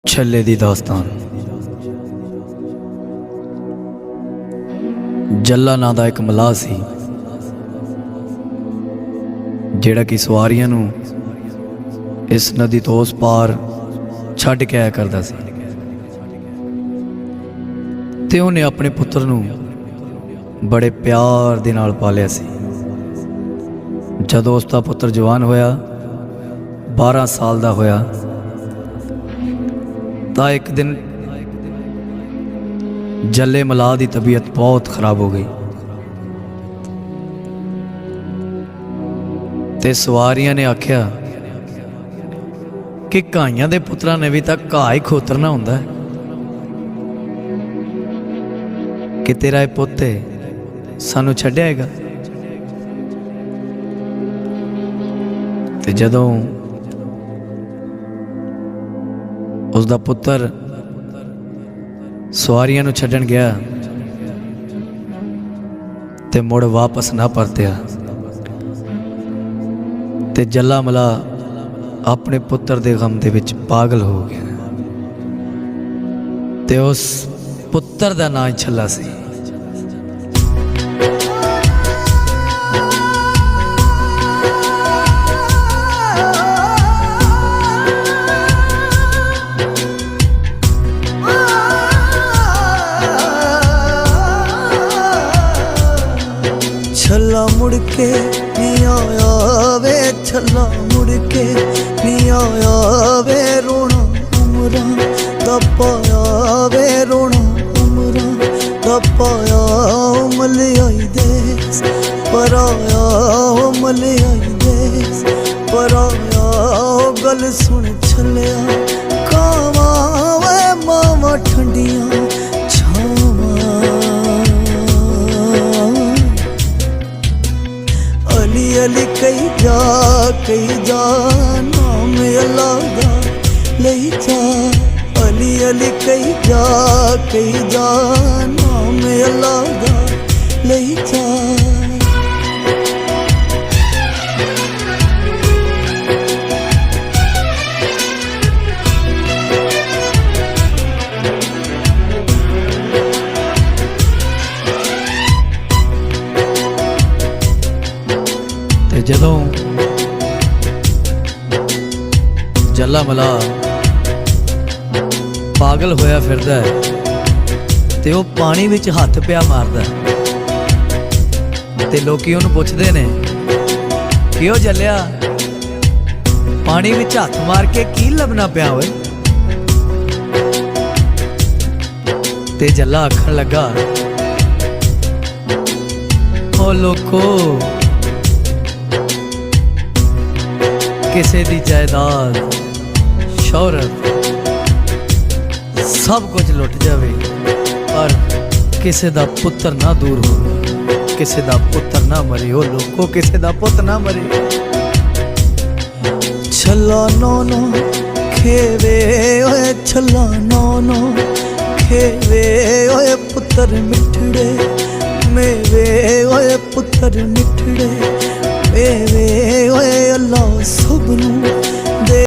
छल्ले दी दास्तान। जल्ला नां दा एक मलाह सी जिहड़ा कि सवारियां नूं इस नदी तो उस पार छड्ड के आया करदा सी ते उहने अपने पुत्र नूं बड़े प्यार दे नाल पालिया सी। जदों उसका पुत्र जवान होया 12 साल दा होया तो एक दिन जल्ले मलाह की तबीयत बहुत खराब हो गई ते सवारियां ने आख्या कि घाइयां दे पुत्रां ने भी तां घाह ही खोतरना हुंदा है कि तेरा ये पुत्त सानू छड्डेगा। ते जदों उसका पुत्र सवारियां नूं छड्डण गया ते मुड़ वापस ना परत्या ते जल्ला मलाह अपने पुत्र दे गम दे विच पागल हो गया ते उस पुत्र दा नाम छल्ला सी। छल्ला मुड़ के नहीं आया वे, छल्ला मुड़ के नहीं आया वे, रोना उमरा दा पाया वे, रोना उमरा दा पाया। मलयाई देस पर आया, मलयाई देस पर आया। गल सुन छलिया कावा वे मावा ठंडियां अली कई जा नाम अल्लाह दा लई जा। अली अली कई जा नाम अल्लाह दा लई जा। जदों जल्ला मलाह पागल होया फिरदा है ते वो पानी विच हथ पिया मारदा ते लोकी उहनूं पुछदे ने कि ओ जल्लिया पानी विच हथ मार के की लभना पिया होए। ते जल्ला आखण लगा ओ लोको किसी दी जायदाद शौहरत सब कुछ लुट जावे पर किसी दा पुत्र ना दूर हो, किसी दा पुत्र ना मरे। हो लोगों किसी दा पुत्र ना मरे। छल्ला नौनो खेवे ओए, छल्ला नौनो खेवे ओए, पुत्र मिठड़े मेवे ओए, पुत्र मिठड़े मेवे ओए। अल्लाह सबनू